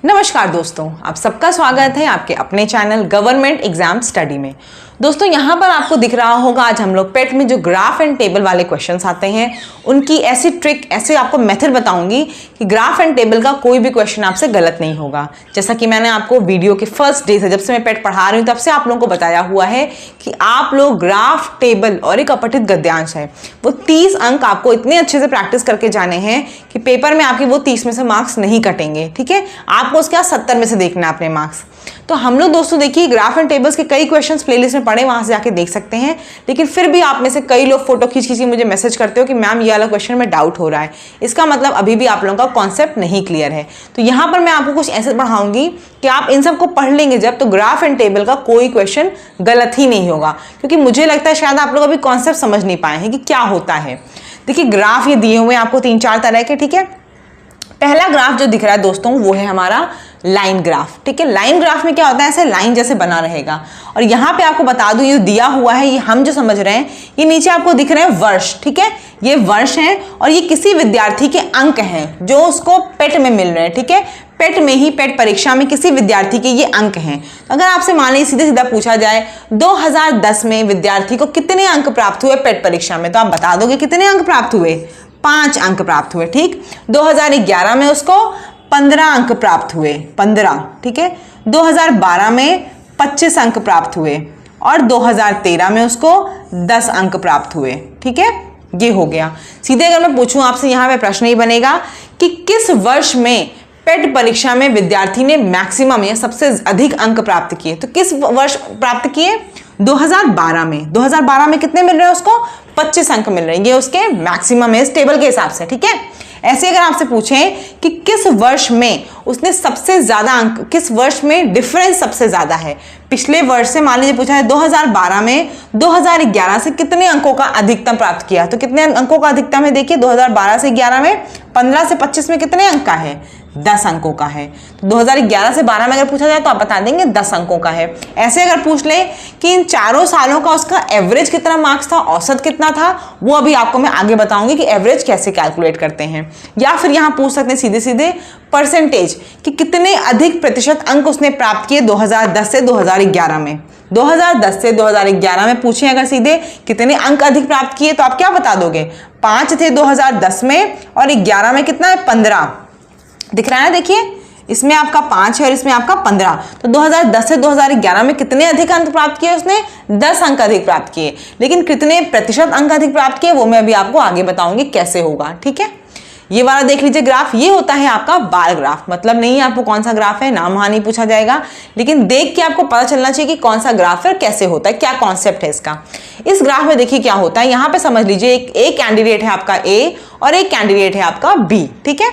नमस्कार दोस्तों, आप सबका स्वागत है आपके अपने चैनल गवर्नमेंट एग्जाम स्टडी में। दोस्तों यहाँ पर आपको दिख रहा होगा आज हम लोग पेट में जो ग्राफ एंड टेबल वाले क्वेश्चंस आते हैं उनकी ऐसी ट्रिक, ऐसे आपको मेथड बताऊंगी कि ग्राफ एंड टेबल का कोई भी क्वेश्चन आपसे गलत नहीं होगा। जैसा कि मैंने आपको वीडियो के फर्स्ट डे से, जब से मैं पेट पढ़ा रही हूँ तब से आप लोगों को बताया हुआ है कि आप लोग ग्राफ, टेबल और एक अपठित गद्यांश है वो 30 अंक आपको इतने अच्छे से प्रैक्टिस करके जाने हैं कि पेपर में आपके वो 30 में से मार्क्स नहीं कटेंगे। ठीक है, आपको उसके बाद 70 में से देखना है अपने मार्क्स। तो हम लोग दोस्तों देखिए ग्राफ एंड टेबल्स के कई क्वेश्चंस प्लेलिस्ट में पड़े, वहां से जाके देख सकते हैं। लेकिन फिर भी आप में से कई लोग फोटो खींच खींच मुझे मैसेज करते हो कि मैम ये वाला क्वेश्चन में डाउट हो रहा है। इसका मतलब अभी भी आप लोगों का कॉन्सेप्ट नहीं क्लियर है। तो यहाँ पर मैं आपको कुछ ऐसे पढ़ाऊंगी कि आप इन सबको पढ़ लेंगे जब, तो ग्राफ एंड टेबल का कोई क्वेश्चन गलत ही नहीं होगा। क्योंकि मुझे लगता है शायद आप लोग अभी कॉन्सेप्ट समझ नहीं पाए हैं कि क्या होता है। देखिए ग्राफ ये दिए हुए हैं आपको 3-4 तरह के। ठीक है, पहला ग्राफ जो दिख रहा है दोस्तों वो है हमारा लाइन ग्राफ। ठीक है, लाइन ग्राफ में क्या होता है, ऐसे लाइन जैसे बना रहेगा। और यहाँ पे आपको बता दूं ये दिया हुआ है, ये हम जो समझ रहे हैं, ये नीचे आपको दिख रहे हैं वर्ष। ठीक है, ये वर्ष हैं और ये किसी विद्यार्थी के अंक हैं जो उसको पेट में मिल रहे हैं। ठीक है, पेट में ही, पेट परीक्षा में किसी विद्यार्थी के ये अंक हैं। अगर आपसे मान लीजिए सीधे सीधा पूछा जाए 2010 में विद्यार्थी को कितने अंक प्राप्त हुए पेट परीक्षा में, तो आप बता दोगे कितने अंक प्राप्त हुए, 5 अंक प्राप्त हुए। ठीक, 2011 में उसको 15 अंक प्राप्त हुए, 15। ठीक है, 2012 में 25 अंक प्राप्त हुए और 2013 में उसको 10 अंक प्राप्त हुए। ठीक है, ये हो गया। सीधे अगर मैं पूछूं आपसे, यहाँ पे प्रश्न ही बनेगा कि किस वर्ष में पेट परीक्षा में विद्यार्थी ने मैक्सिमम या सबसे अधिक अंक प्राप्त किए, तो किस वर्ष प्राप्त किए, 2012 में। 2012 में कितने मिल रहे हैं उसको, 25 अंक मिल रहे हैं, ये उसके मैक्सिमम है इस टेबल के हिसाब से। ठीक है, ऐसे अगर आपसे पूछें कि किस वर्ष में उसने सबसे ज्यादा अंक, किस वर्ष में डिफरेंस सबसे ज्यादा है पिछले वर्ष से, मान लीजिए पूछा है 2012 में 2011 से कितने अंकों का अधिकतम प्राप्त किया, तो कितने अंकों का अधिकतम है, देखिए 2012 से 11 में 15 से 25 में कितने अंक का है, 10 अंकों का है। तो 2011 से 12 में अगर पूछा जाए तो आप बता देंगे 10 अंकों का है। ऐसे अगर पूछ ले कि इन चारों सालों का उसका एवरेज कितना मार्क्स था, औसत कितना था, वो अभी आपको मैं आगे बताऊंगी कि एवरेज कैसे कैलकुलेट करते हैं। या फिर यहां पूछ सकते हैं सीधे सीधे परसेंटेज कि कितने अधिक प्रतिशत अंक उसने प्राप्त किए 2010 से 2011 में। 2010 से 2011 में पूछे अगर सीधे कितने अंक अधिक प्राप्त किए, तो आप क्या बता दोगे, 5 थे 2010 में और 11 में कितना है, 15 दिख रहा है। देखिए इसमें आपका 5 है और इसमें आपका 15, तो 2010 से 2011 में कितने अधिक अंक प्राप्त किए उसने, 10 अंक अधिक प्राप्त किए। लेकिन कितने प्रतिशत अंक अधिक प्राप्त किए वो मैं अभी आपको आगे बताऊंगी कैसे होगा। ठीक है, ये वाला देख लीजिए ग्राफ, ये होता है आपका बार ग्राफ। मतलब नहीं आपको कौन सा ग्राफ है, नाम वहां नहीं पूछा जाएगा, लेकिन देख के आपको पता चलना चाहिए कि कौन सा ग्राफ है, कैसे होता है, क्या कॉन्सेप्ट है इसका। इस ग्राफ में देखिए क्या होता है, यहाँ पे समझ लीजिए एक कैंडिडेट है आपका ए और एक कैंडिडेट है आपका बी। ठीक है,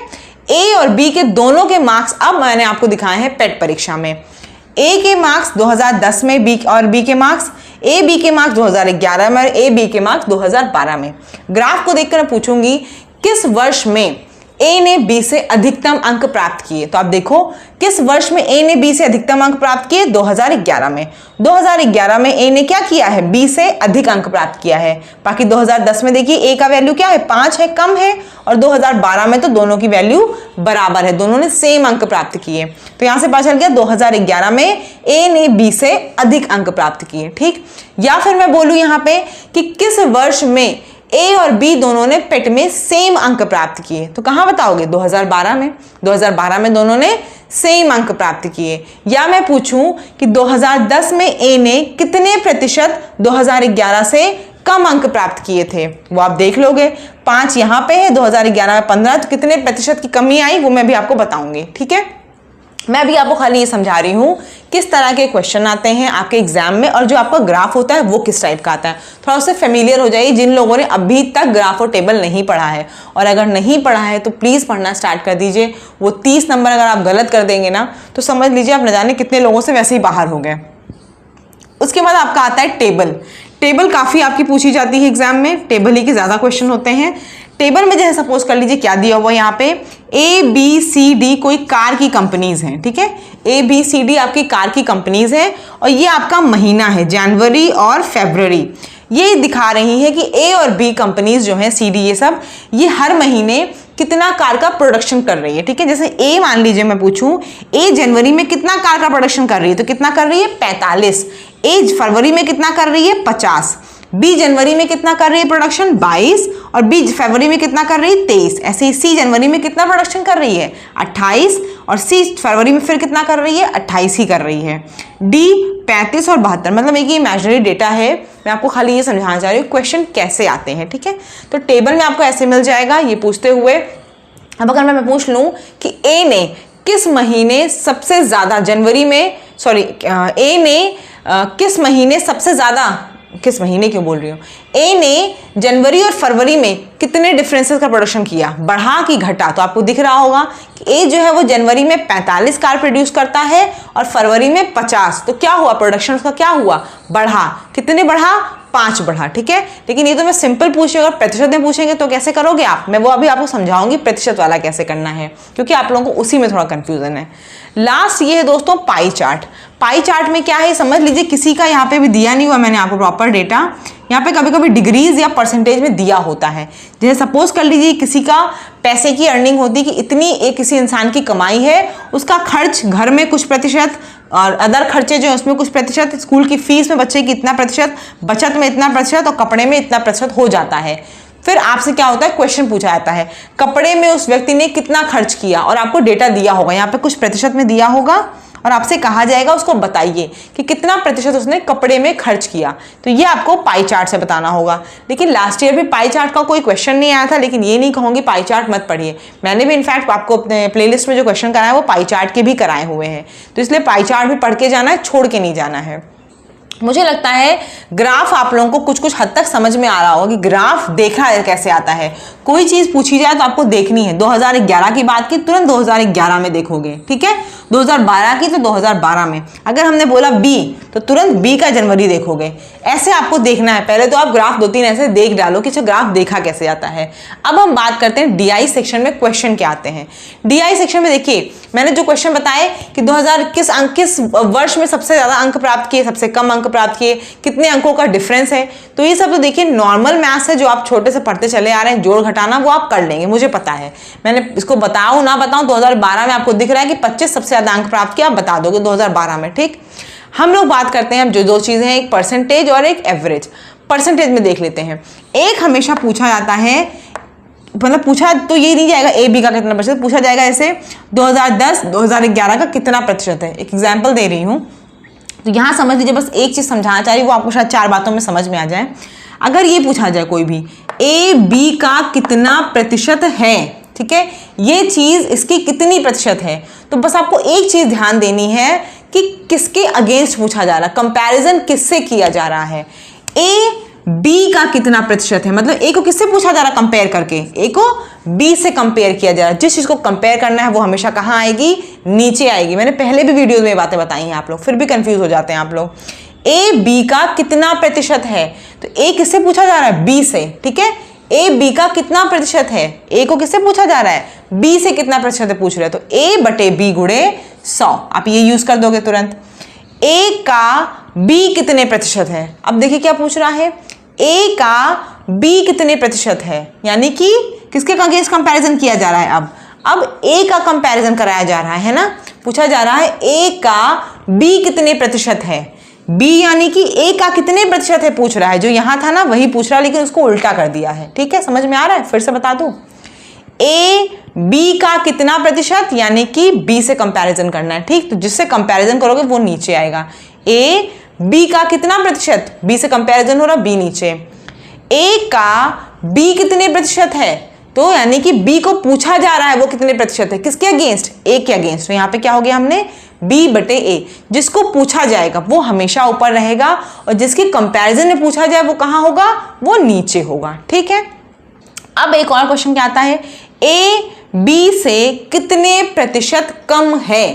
ए और बी के दोनों के मार्क्स अब मैंने आपको दिखाए हैं पेट परीक्षा में। ए के मार्क्स 2010 में, बी और बी के मार्क्स, ए बी के मार्क्स 2011 में और ए बी के मार्क्स 2012 में। ग्राफ को देखकर मैं पूछूंगी किस वर्ष में ए ने बी से अधिकतम अंक प्राप्त किए, तो आप देखो किस वर्ष में ए ने बी से अधिकतम अंक प्राप्त किए, 2011 में। 2011 में ए ने क्या किया है, बी से अधिक अंक प्राप्त किया है। बाकी 2010 में देखिए ए का वैल्यू क्या है, 5 है, कम है, और 2012 में तो दोनों की वैल्यू बराबर है, दोनों ने सेम अंक प्राप्त किए। तो यहां से पता चल गया 2011 में ए ने बी से अधिक अंक प्राप्त किए। ठीक, या फिर मैं बोलूं यहां पे कि किस वर्ष में ए और बी दोनों ने पेट में सेम अंक प्राप्त किए, तो कहां बताओगे, 2012 में। 2012 में दोनों ने सेम अंक प्राप्त किए। या मैं पूछूं कि 2010 में ए ने कितने प्रतिशत 2011 से कम अंक प्राप्त किए थे, वो आप देख लोगे। 5 यहां पे है, 2011 में 15, तो कितने प्रतिशत की कमी आई वो मैं भी आपको बताऊंगी। ठीक है, मैं अभी आपको खाली ये समझा रही हूं किस तरह के क्वेश्चन आते हैं आपके एग्जाम में, और जो आपका ग्राफ होता है वो किस टाइप का आता है। थोड़ा उससे फेमिलियर हो जाइए जिन लोगों ने अभी तक ग्राफ और टेबल नहीं पढ़ा है, और अगर नहीं पढ़ा है तो प्लीज़ पढ़ना स्टार्ट कर दीजिए। वो 30 नंबर अगर आप गलत कर देंगे ना तो समझ लीजिए आप न जाने कितने लोगों से वैसे ही बाहर हो गए। उसके बाद आपका आता है टेबल। टेबल काफ़ी आपकी पूछी जाती है एग्जाम में, टेबल ही के ज़्यादा क्वेश्चन होते हैं। टेबल में जैसे सपोज कर लीजिए क्या दिया हुआ है यहाँ पे, ए बी सी डी कोई कार की कंपनीज हैं। ठीक है, ए बी सी डी आपकी कार की कंपनीज हैं और ये आपका महीना है जनवरी और फरवरी। ये दिखा रही है कि ए और बी कंपनीज जो हैं, सी डी, ये सब, ये हर महीने कितना कार का प्रोडक्शन कर रही है। ठीक है, जैसे ए मान लीजिए मैं पूछूं, ए जनवरी में कितना कार का प्रोडक्शन कर रही है, तो कितना कर रही है 45। ए फरवरी में कितना कर रही है 50। बी जनवरी में कितना कर रही है प्रोडक्शन 22, और बी फरवरी में कितना कर रही है 23। ऐसे ही सी जनवरी में कितना प्रोडक्शन कर रही है 28, और सी फरवरी में फिर कितना कर रही है 28 ही कर रही है। डी 35 और 72, मतलब एक इमेजिनरी डेटा है, मैं आपको खाली ये समझाना चाह रही हूँ क्वेश्चन कैसे आते हैं। ठीक है, तो टेबल में आपको ऐसे मिल जाएगा ये पूछते हुए। अब अगर मैं पूछ लूँ कि ए ने किस महीने सबसे ज़्यादा जनवरी में, सॉरी, ए ने किस महीने सबसे ज़्यादा, किस महीने क्यों बोल रही हूँ, ए ने जनवरी और फरवरी में कितने डिफरेंसेस का प्रोडक्शन किया, बढ़ा कि घटा, तो आपको दिख रहा होगा कि ए जो है वो जनवरी में 45 कार प्रोड्यूस करता है और फरवरी में 50। तो क्या हुआ, प्रोडक्शन उसका क्या हुआ, बढ़ा। कितने बढ़ा, 5 बढ़ा। ठीक है, लेकिन ये तो मैं सिंपल पूछी, अगर प्रतिशत में पूछेंगे तो कैसे करोगे आप, मैं वो अभी आपको समझाऊंगी प्रतिशत वाला कैसे करना है, क्योंकि आप लोगों को उसी में थोड़ा कंफ्यूजन है। लास्ट ये है दोस्तों पाई चार्ट। पाई चार्ट में क्या है समझ लीजिए, किसी का यहाँ पे भी दिया नहीं हुआ मैंने आपको प्रॉपर डेटा, यहाँ पे कभी कभी डिग्रीज या परसेंटेज में दिया होता है। जैसे सपोज कर लीजिए किसी का पैसे की अर्निंग होती है कि इतनी एक किसी इंसान की कमाई है, उसका खर्च घर में कुछ प्रतिशत और अदर खर्चे जो है उसमें कुछ प्रतिशत, स्कूल की फीस में बच्चे की इतना प्रतिशत, बचत में इतना प्रतिशत और कपड़े में इतना प्रतिशत हो जाता है। फिर आपसे क्या होता है, क्वेश्चन पूछा जाता है कपड़े में उस व्यक्ति ने कितना खर्च किया, और आपको डेटा दिया होगा, यहाँ पे कुछ प्रतिशत में दिया होगा और आपसे कहा जाएगा उसको बताइए कि कितना प्रतिशत उसने कपड़े में खर्च किया। तो ये आपको पाई चार्ट से बताना होगा। लेकिन लास्ट ईयर भी पाई चार्ट का कोई क्वेश्चन नहीं आया था, लेकिन ये नहीं कहूँगी पाई चार्ट मत पढ़िए, मैंने भी इनफैक्ट आपको अपने प्लेलिस्ट में जो क्वेश्चन कराया वो पाई चार्ट के भी कराए हुए हैं, तो इसलिए पाई चार्ट भी पढ़ के जाना है, छोड़ के नहीं जाना है। मुझे लगता है ग्राफ आप लोगों को कुछ कुछ हद तक समझ में आ रहा होगा कि ग्राफ देखा कैसे आता है। कोई चीज़ पूछी जाए तो आपको देखनी है। 2011 की बात की तुरंत 2011 में देखोगे, ठीक है, 2012 की तो 2012 में, अगर हमने बोला बी तो तुरंत बी का जनवरी देखोगे। ऐसे आपको देखना है, पहले तो आप ग्राफ 2-3 ऐसे देख डालो कि ग्राफ देखा कैसे आता है। अब हम बात करते हैं डीआई सेक्शन में क्वेश्चन क्या आते हैं। डीआई सेक्शन में देखिए मैंने जो क्वेश्चन बताए कि 2000 किस वर्ष में सबसे ज़्यादा अंक प्राप्त किए, सबसे कम अंक प्राप्त किए, कितने अंकों का डिफरेंस है, तो ये सब तो देखिए नॉर्मल मैथ्स है जो आप छोटे से पढ़ते चले आ रहे हैं, जोड़ घटाना वो आप कर लेंगे, मुझे पता है। मैंने इसको बताऊं ना बताऊं 2012 में आपको दिख रहा है कि 25 सबसे ज़्यादा अंक प्राप्त किया, आप बता दोगे 2012 में। ठीक, हम लोग बात करते हैं अब जो दो चीज़ें हैं, एक परसेंटेज और एक एवरेज। परसेंटेज में देख लेते हैं, एक हमेशा पूछा जाता है, मतलब पूछा तो ये नहीं जाएगा ए बी का कितना प्रतिशत, पूछा जाएगा ऐसे 2010 2011 का कितना प्रतिशत है। एक एग्जाम्पल दे रही हूँ, तो यहाँ समझ लीजिए, बस एक चीज़ समझाना चाहिए, वो आपको शायद 4 बातों में समझ में आ जाए। अगर ये पूछा जाए कोई भी ए बी का कितना प्रतिशत है, ठीक है, ये चीज़ इसकी कितनी प्रतिशत है, तो बस आपको एक चीज़ ध्यान देनी है कि किसके अगेंस्ट पूछा जा रहा है, कंपैरिजन किससे किया जा रहा है। ए बी का कितना प्रतिशत है, मतलब ए को किससे पूछा जा रहा है, कंपेयर करके, ए को बी से कंपेयर किया जा रहा है। जिस चीज़ को कंपेयर करना है वो हमेशा कहाँ आएगी, नीचे आएगी। मैंने पहले भी वीडियो में बातें बताई हैं, आप लोग फिर भी कंफ्यूज हो जाते हैं आप लोग। ए बी का कितना प्रतिशत है, तो ए किससे पूछा जा रहा है, बी से, ठीक है। ए बी का कितना प्रतिशत है, ए को किससे पूछा जा रहा है, बी से कितना प्रतिशत है पूछ रहे हैं, तो ए बटे बी गुणे 100, आप ये यूज कर दोगे तुरंत। ए का बी कितने प्रतिशत है, अब देखिए क्या पूछ रहा है, ए का बी कितने प्रतिशत है, यानी कि किसके अगेंस्ट कंपैरिजन किया जा रहा है। अब ए का कंपैरिजन कराया जा रहा है ना, पूछा जा रहा है ए का बी कितने प्रतिशत है, बी यानी कि ए का कितने प्रतिशत है पूछ रहा है, जो यहां था ना वही पूछ रहा है, लेकिन उसको उल्टा कर दिया है। ठीक है, समझ में आ रहा है, फिर से बता दूं, ए बी का कितना प्रतिशत, यानी कि बी से कंपैरिजन करना है। ठीक, तो जिससे कंपैरिजन करोगे वो नीचे आएगा। ए बी का कितना प्रतिशत, बी से कंपैरिजन हो रहा, बी नीचे। ए का बी कितने प्रतिशत है, तो यानी कि बी को पूछा जा रहा है वो कितने प्रतिशत है, किसके अगेंस्ट, ए के अगेंस्ट। तो यहाँ पे क्या हो गया हमने, बी बटे ए। जिसको पूछा जाएगा वो हमेशा ऊपर रहेगा और जिसकी कंपैरिजन में पूछा जाए वो कहाँ होगा, वो नीचे होगा। ठीक है, अब एक और क्वेश्चन क्या आता है, ए बी से कितने प्रतिशत कम है,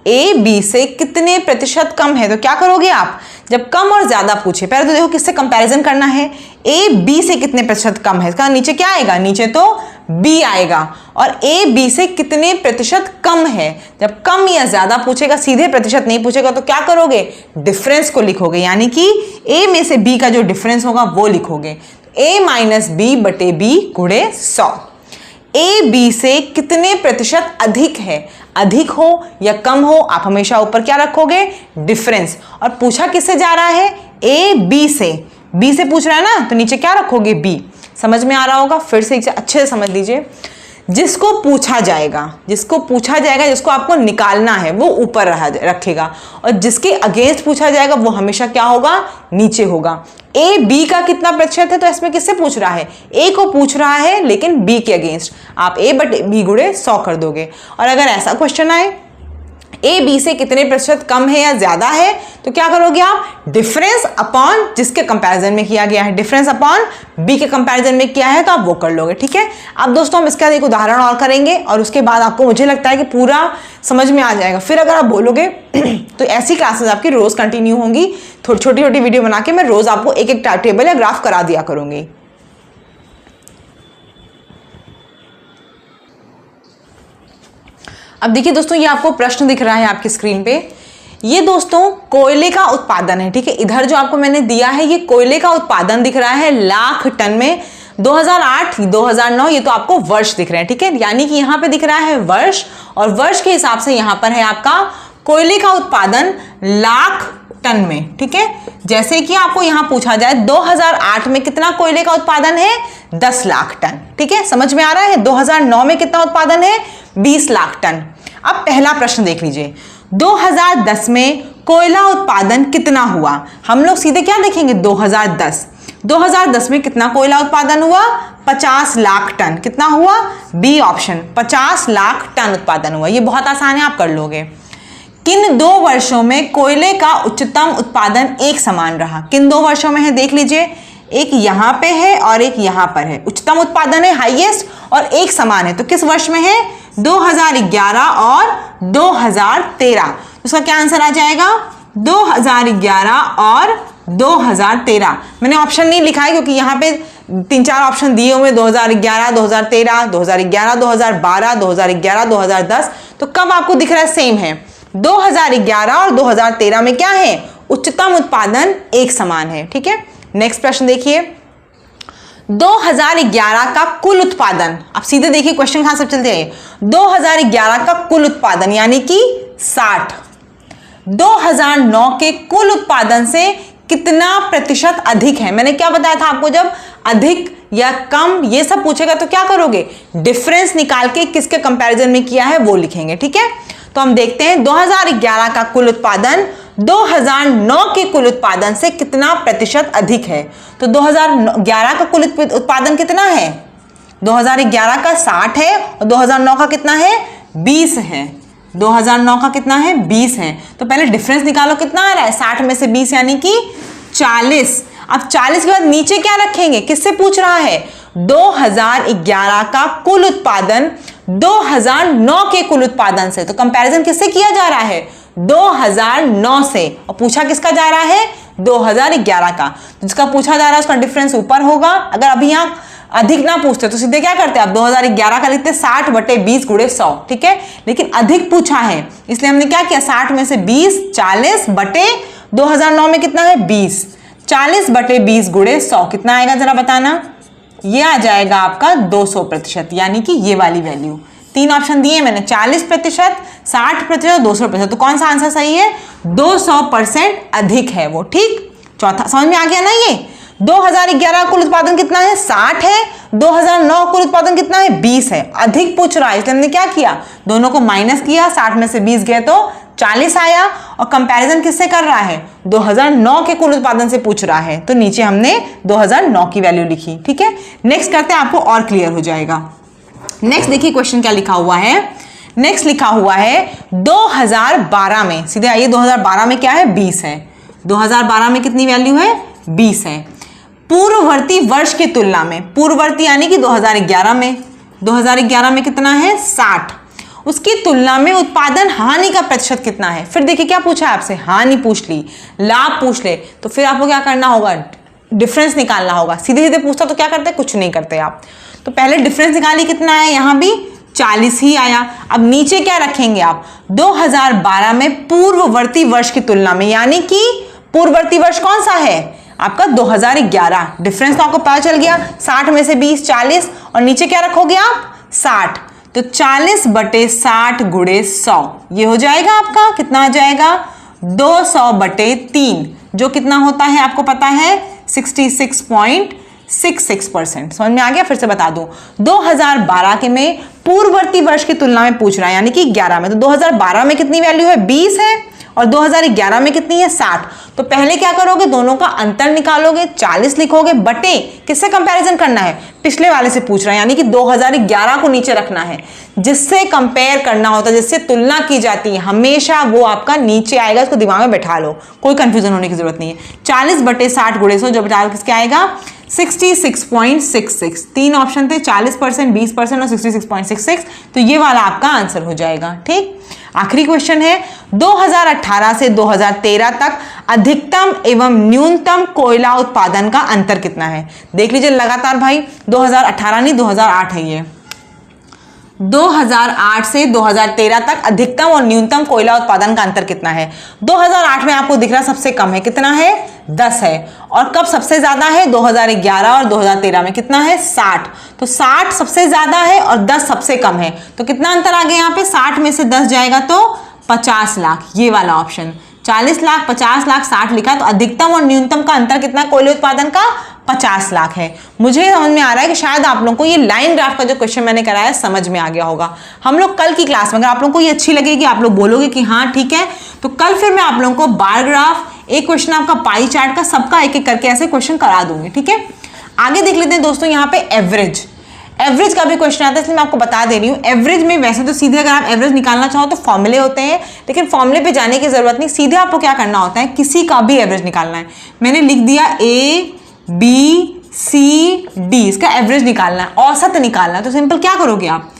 ए बी से कितने प्रतिशत कम है। तो क्या करोगे आप, जब कम और ज्यादा पूछे, पहले तो देखो किससे कंपैरिजन करना है, ए बी से कितने प्रतिशत कम है, इसका नीचे क्या आएगा, नीचे तो बी आएगा। और ए बी से कितने प्रतिशत कम है, जब कम या ज्यादा पूछेगा, सीधे प्रतिशत नहीं पूछेगा, तो क्या करोगे, डिफरेंस को लिखोगे, यानी कि ए में से बी का जो डिफरेंस होगा वो लिखोगे। ए माइनस बी बटे बी गुणे 100। ए बी से कितने प्रतिशत अधिक है, अधिक हो या कम हो, आप हमेशा ऊपर क्या रखोगे, डिफरेंस। और पूछा किससे जा रहा है, ए बी से, बी से पूछ रहा है ना, तो नीचे क्या रखोगे, बी। समझ में आ रहा होगा, फिर से अच्छे से समझ लीजिए। जिसको पूछा जाएगा, जिसको पूछा जाएगा, जिसको आपको निकालना है, वो ऊपर रखेगा, और जिसके अगेंस्ट पूछा जाएगा वो हमेशा क्या होगा, नीचे होगा। ए बी का कितना प्रतिशत है, तो इसमें किससे पूछ रहा है, ए को पूछ रहा है, लेकिन बी के अगेंस्ट आप ए बटे बी गुणे 100 कर दोगे। और अगर ऐसा क्वेश्चन आए ए बी से कितने प्रतिशत कम है या ज्यादा है, तो क्या करोगे आप, डिफरेंस अपॉन जिसके कंपैरिजन में किया गया है, डिफरेंस अपॉन बी के कंपैरिजन में किया है, तो आप वो कर लोगे। ठीक है, अब दोस्तों हम इसका एक उदाहरण और करेंगे, और उसके बाद आपको, मुझे लगता है कि पूरा समझ में आ जाएगा। फिर अगर आप बोलोगे तो ऐसी क्लासेस आपकी रोज कंटिन्यू होंगी, थोड़ी छोटी छोटी वीडियो बना के मैं रोज आपको एक एक टेबल या ग्राफ करा दिया करूंगी। अब देखिए दोस्तों, ये आपको प्रश्न दिख रहा है आपकी स्क्रीन पे। ये दोस्तों कोयले का उत्पादन है। ठीक है, इधर जो आपको मैंने दिया है ये कोयले का उत्पादन दिख रहा है लाख टन में 2008 2009, ये तो आपको वर्ष दिख रहे हैं। ठीक है, यानी कि यहाँ पे दिख रहा है वर्ष, और वर्ष के हिसाब से यहाँ पर है आपका कोयले का उत्पादन लाख टन में। ठीक है, जैसे कि आपको यहां पूछा जाए 2008 में कितना कोयले का उत्पादन है, 10 लाख टन। ठीक है, समझ में आ रहा है। 2009 में कितना उत्पादन है, 20 लाख टन। अब पहला प्रश्न देख लीजिए, 2010 में कोयला उत्पादन कितना हुआ। हम लोग सीधे क्या देखेंगे, 2010 में कितना कोयला उत्पादन हुआ, 50 लाख टन। कितना हुआ, बी ऑप्शन, 50 लाख टन उत्पादन हुआ। ये बहुत आसान है, आप कर लोगे। किन 2 वर्षों में कोयले का उच्चतम उत्पादन एक समान रहा, किन 2 वर्षों में है देख लीजिए, एक यहां पे है और एक यहां पर है। उच्चतम उत्पादन है, हाईएस्ट, और एक समान है, तो किस वर्ष में है, 2011 और 2013। उसका क्या आंसर आ जाएगा, 2011 और 2013। मैंने ऑप्शन नहीं लिखा है क्योंकि यहाँ पे 3-4 ऑप्शन दिए हुए, 2011 2013, 2011 2012, 2011 2010, तो कब आपको दिख रहा है, सेम है। 2011 और 2013 में क्या है, उच्चतम उत्पादन एक समान है। ठीक है, नेक्स्ट प्रश्न देखिए, 2011 का कुल उत्पादन, अब सीधे देखिए क्वेश्चन कहां से चलते हैं, 2011 का कुल उत्पादन यानी कि 60, 2009 के कुल उत्पादन से कितना प्रतिशत अधिक है। मैंने क्या बताया था आपको, जब अधिक या कम ये सब पूछेगा तो क्या करोगे, डिफरेंस निकाल के किसके कंपैरिजन में किया है वो लिखेंगे। ठीक है, तो हम देखते हैं 2011 का कुल उत्पादन 2009 के कुल उत्पादन से कितना प्रतिशत अधिक है। तो 2011 का कुल उत्पादन कितना है, 2011 का 60 है, और 2009 का कितना है, 20 है। 2009 का कितना है, 20 है। तो पहले डिफरेंस निकालो, कितना आ रहा है, 60 में से 20 यानी कि 40। अब 40 के बाद नीचे क्या रखेंगे, किससे पूछ रहा है, 2011 का कुल उत्पादन 2009 के कुल उत्पादन से। तो कंपैरिजन किससे किया जा रहा है, 2009 से, और पूछा किसका जा रहा है, 2011 का। जिसका पूछा जा रहा है उसका डिफरेंस ऊपर होगा। अगर अभी यहाँ अधिक ना पूछते तो सीधे क्या करते, आप 2011 का लिखते 60 बटे 20 गुणे 100। ठीक है, लेकिन अधिक पूछा है इसलिए हमने क्या किया, 60 में से 20, 40 बटे 2009 में कितना है, 20, 40 बटे 20 गुणे 100 कितना आएगा जरा बताना। ये आ जाएगा आपका 200%, यानी कि ये वाली वैल्यू। 3 ऑप्शन दिए मैंने, 40%, 60%, 200%। तो कौन सा आंसर सही है, 200% अधिक है वो। ठीक, चौथा समझ में आ गया ना। ये 2011 कुल उत्पादन कितना है, 60 है, 2009 कुल उत्पादन कितना है, 20 है। अधिक पूछ रहा है इसलिए हमने क्या किया, दोनों को माइनस किया, 60 में से 20 गए तो 40 आया, और कंपैरिजन किससे कर रहा है, 2009 के कुल उत्पादन से पूछ रहा है, तो नीचे हमने 2009 की वैल्यू लिखी। ठीक है, नेक्स्ट करते हैं, आपको और क्लियर हो जाएगा। नेक्स्ट देखिए क्वेश्चन क्या लिखा हुआ है, नेक्स्ट लिखा हुआ है 2012 में, सीधे आइए 2012 में क्या है, 20 है। 2012 में कितनी वैल्यू है, 20 है। पूर्ववर्ती वर्ष की तुलना में, पूर्ववर्ती यानी कि 2011 में, 2011 में कितना है, 60, उसकी तुलना में उत्पादन हानि का प्रतिशत कितना है। फिर देखिए क्या पूछा है आपसे, हानि पूछ ली, लाभ पूछ ले, तो फिर आपको क्या करना होगा, डिफरेंस निकालना होगा। सीधे सीधे पूछता तो क्या करते, कुछ नहीं करते आप। तो पहले डिफरेंस निकालिए कितना है, यहाँ भी 40 ही आया। अब नीचे क्या रखेंगे आप, 2012 में पूर्ववर्ती वर्ष की तुलना में, यानी कि पूर्ववर्ती वर्ष कौन सा है आपका 2011। डिफरेंस तो आपको पता चल गया, 60 में से 20 40, और नीचे क्या रखोगे आप 60, तो 40/60 गुणे 100, ये हो जाएगा आपका कितना आ जाएगा 200/3, जो कितना होता है आपको पता है 66.66%। समझ में आ गया। फिर से बता दूं, 2012 के में पूर्ववर्ती वर्ष की तुलना में पूछ रहा है, यानी कि 11 में, तो 2012 में कितनी वैल्यू है 20 है, और 2011 में कितनी है 60। तो पहले क्या करोगे, दोनों का अंतर निकालोगे, 40 लिखोगे, बटे किससे कंपैरिजन करना है, पिछले वाले से पूछ रहा है, यानी कि 2011 को नीचे रखना है। जिससे कंपेयर करना होता है, जिससे तुलना की जाती है, हमेशा वो आपका नीचे आएगा, उसको दिमाग में बैठा लो, कोई कंफ्यूजन होने की जरूरत नहीं है। 40/60 गुणे 100, जो बचा किसके आएगा 66.66। 3 ऑप्शन थे, 40%, 20% और 66.66, तो ये वाला आपका आंसर हो जाएगा। ठीक, आखिरी क्वेश्चन है, 2018 से 2013 तक अधिकतम एवं न्यूनतम कोयला उत्पादन का अंतर कितना है। देख लीजिए लगातार भाई, 2018 नहीं 2008 है ये। 2008 से 2013 तक अधिकतम और न्यूनतम कोयला उत्पादन का अंतर कितना है। 2008 में आपको दिख रहा सबसे कम है, कितना है 10 है, और कब सबसे ज्यादा है 2011 और 2013 में कितना है 60। तो 60 सबसे ज्यादा है और 10 सबसे कम है, तो कितना अंतर आ गया यहाँ पे, 60 में से 10 जाएगा तो 50 लाख, ये वाला ऑप्शन। 40 लाख 50 लाख 60 लिखा, तो अधिकतम और न्यूनतम का अंतर कितना कोयले उत्पादन का 50 लाख है। मुझे समझ में आ रहा है कि शायद आप लोगों को ये लाइन ग्राफ का जो क्वेश्चन मैंने कराया समझ में आ गया होगा। हम लोग कल की क्लास में, अगर आप लोगों को ये अच्छी लगेगी, आप लोग बोलोगे कि हाँ ठीक है, तो कल फिर मैं आप लोगों को बार ग्राफ, एक क्वेश्चन आपका पाई चार्ट का, सबका एक एक करके ऐसे क्वेश्चन करा दूंगी। ठीक है, आगे देख लेते हैं दोस्तों, यहाँ पे एवरेज का भी क्वेश्चन आता है, इसलिए मैं आपको बता दे रही हूँ। एवरेज में वैसे तो सीधे अगर आप एवरेज निकालना चाहो तो फॉर्मूले होते हैं, लेकिन फॉर्मूले पे जाने की जरूरत नहीं, सीधे आपको क्या करना होता है, किसी का भी एवरेज निकालना है। मैंने लिख दिया ABCD, इसका एवरेज निकालना है, औसत निकालना है। तो सिंपल क्या करोगे आप,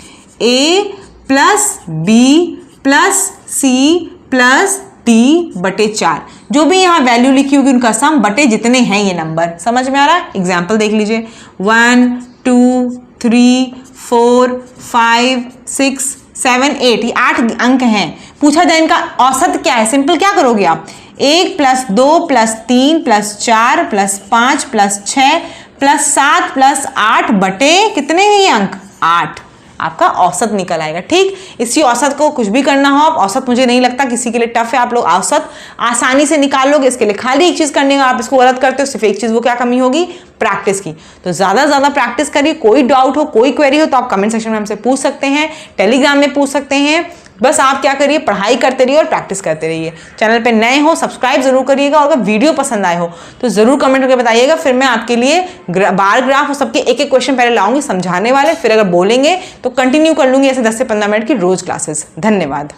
A+B+C+D/4, जो भी यहाँ वैल्यू लिखी होगी उनका सम बटे जितने हैं ये नंबर। समझ में आ रहा है। एग्जाम्पल देख लीजिए, 1 2 3 4 5 6 7 8, ये 8 अंक हैं। पूछा जाए इनका औसत क्या है, सिंपल क्या करोगे आप, 1 + 2 + 3 + 4 + 5 + 6 + 7 + 8 बटे कितने हैं ये अंक 8, आपका औसत निकल आएगा। ठीक, इसी औसत को कुछ भी करना हो आप, औसत मुझे नहीं लगता किसी के लिए टफ है, आप लोग औसत आसानी से निकाल लोगे। इसके लिए खाली एक चीज करने का, आप इसको गलत करते हो, सिर्फ एक चीज, वो क्या कमी होगी, प्रैक्टिस की। तो ज्यादा ज्यादा प्रैक्टिस करिए। कोई डाउट हो, कोई क्वेरी हो तो आप कमेंट सेक्शन में हमसे पूछ सकते हैं, टेलीग्राम में पूछ सकते हैं। बस आप क्या करिए, पढ़ाई करते रहिए और प्रैक्टिस करते रहिए। चैनल पे नए हो सब्सक्राइब जरूर करिएगा, और अगर वीडियो पसंद आए हो तो जरूर कमेंट करके बताइएगा। फिर मैं आपके लिए बार ग्राफ और सबके एक एक क्वेश्चन पहले लाऊंगी समझाने वाले, फिर अगर बोलेंगे तो कंटिन्यू कर लूंगी ऐसे 10 से 15 मिनट की रोज क्लासेस। धन्यवाद।